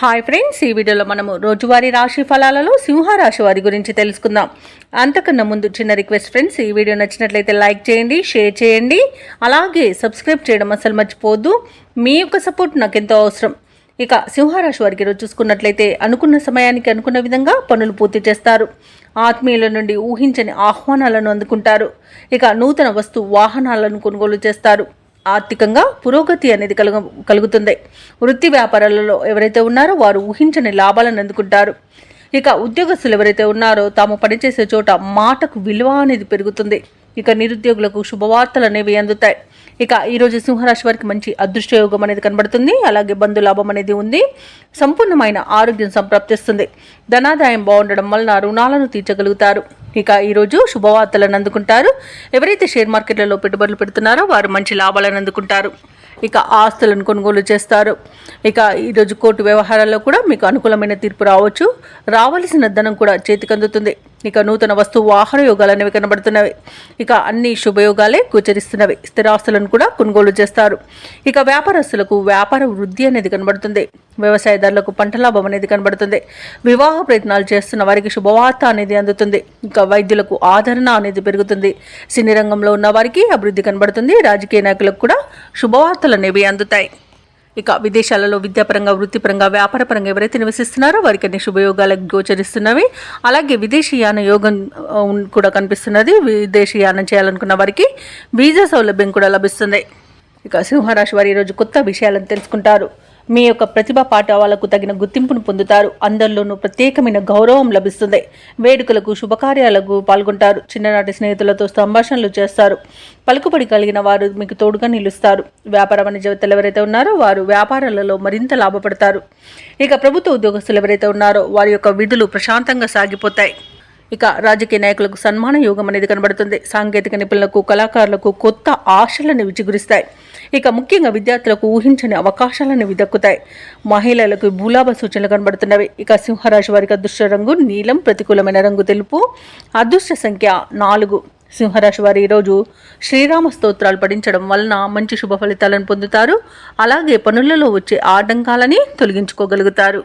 Hi friends, ఈ వీడియోలో మనము రోజువారీ రాశి ఫలాలలో సింహరాశి వారి గురించి తెలుసుకుందాం. అంతకన్నా ముందు చిన్న రిక్వెస్ట్ ఫ్రెండ్స్, ఈ వీడియో నచ్చినట్లయితే లైక్ చేయండి, షేర్ చేయండి, అలాగే సబ్స్క్రైబ్ చేయడం అసలు మర్చిపోవద్దు. మీ యొక్క సపోర్ట్ నాకు ఎంతో అవసరం. ఇక సింహరాశి వారికి ఈరోజు చూసుకున్నట్లయితే అనుకున్న సమయానికి అనుకున్న విధంగా పనులు పూర్తి చేస్తారు. ఆత్మీయుల నుండి ఊహించని ఆహ్వానాలను అందుకుంటారు. ఇక నూతన వాహనాలను కొనుగోలు చేస్తారు. ఆర్థికంగా పురోగతి అనేది కలుగుతుంది. వృత్తి వ్యాపారాలలో ఎవరైతే ఉన్నారో వారు ఊహించని లాభాలను అందుకుంటారు. ఇక ఉద్యోగస్తులు ఎవరైతే ఉన్నారో తాము పనిచేసే చోట మాటకు విలువ అనేది పెరుగుతుంది. ఇక నిరుద్యోగులకు శుభవార్తలు అనేవి అందుతాయి. ఇక ఈరోజు సింహరాశి వారికి మంచి అదృష్టయోగం అనేది కనబడుతుంది. అలాగే బంధులాభం అనేది ఉంది. సంపూర్ణమైన ఆరోగ్యం సంప్రాప్తిస్తుంది. ధనాదాయం బాగుండడం వలన రుణాలను తీర్చగలుగుతారు. ఇక ఈరోజు శుభవార్తలను అందుకుంటారు. ఎవరైతే షేర్ మార్కెట్లలో పెట్టుబడులు పెడుతున్నారో వారు మంచి లాభాలను అందుకుంటారు. ఇక ఆస్తులను కొనుగోలు చేస్తారు. ఇక ఈరోజు కోర్టు వ్యవహారాల్లో కూడా మీకు అనుకూలమైన తీర్పు రావచ్చు. రావాల్సిన ధనం కూడా చేతికి అందుతుంది. ఇక నూతన వాహన యోగాలు అనేవి కనబడుతున్నవి. ఇక అన్ని శుభయోగాలే గోచరిస్తున్నవి. స్థిరాస్తులను కూడా కొనుగోలు చేస్తారు. ఇక వ్యాపారస్తులకు వ్యాపార వృద్ధి అనేది కనబడుతుంది. వ్యవసాయదారులకు పంట లాభం అనేది కనబడుతుంది. వివాహ ప్రయత్నాలు చేస్తున్న వారికి శుభవార్త అనేది అందుతుంది. ఇక వైద్యులకు ఆదరణ అనేది పెరుగుతుంది. సినీ రంగంలో ఉన్న వారికి అభివృద్ధి కనబడుతుంది. రాజకీయ నాయకులకు కూడా శుభవార్తలు అనేవి అందుతాయి. ఇక విదేశాలలో విద్యాపరంగా, వృత్తిపరంగా, వ్యాపారపరంగా ఎవరైతే నివసిస్తున్నారో వారికి అన్ని శుభయోగాలకు గోచరిస్తున్నవి. అలాగే విదేశీయాన యోగం కూడా కనిపిస్తున్నది. విదేశీయానం చేయాలనుకున్న వారికి వీసా సౌలభ్యం కూడా లభిస్తుంది. ఇక సింహరాశి వారి ఈరోజు కొత్త విషయాలను తెలుసుకుంటారు. మీ యొక్క ప్రతిభా పాఠవాలకు తగిన గుర్తింపును పొందుతారు. అందరిలోనూ ప్రత్యేకమైన గౌరవం లభిస్తుంది. వేడుకలకు, శుభకార్యాలకు పాల్గొంటారు. చిన్ననాటి స్నేహితులతో సంభాషణలు చేస్తారు. పలుకుబడి కలిగిన వారు మీకు తోడుగా నిలుస్తారు. వ్యాపార వాణిజ్యవేత్తలు ఎవరైతే ఉన్నారో వారు వ్యాపారాలలో మరింత లాభపడతారు. ఇక ప్రభుత్వ ఉద్యోగస్తులు ఎవరైతే ఉన్నారో వారి యొక్క విధులు ప్రశాంతంగా సాగిపోతాయి. ఇక రాజకీయ నాయకులకు సన్మాన యోగం అనేది కనబడుతుంది. సాంకేతిక నిపుణులకు, కళాకారులకు కొత్త ఆశలను విచిగురిస్తాయి. ఇక ముఖ్యంగా విద్యార్థులకు ఊహించని అవకాశాలను దక్కుతాయి. మహిళలకు భూలాభ సూచనలు కనబడుతున్నవి. ఇక సింహరాశి వారికి అదృష్ట రంగు నీలం, ప్రతికూలమైన రంగు తెలుపు, అదృష్ట సంఖ్య 4. సింహరాశి వారి ఈరోజు శ్రీరామ స్తోత్రాలు పఠించడం వలన మంచి శుభ ఫలితాలను పొందుతారు. అలాగే పనులలో వచ్చే ఆటంకాలని తొలగించుకోగలుగుతారు.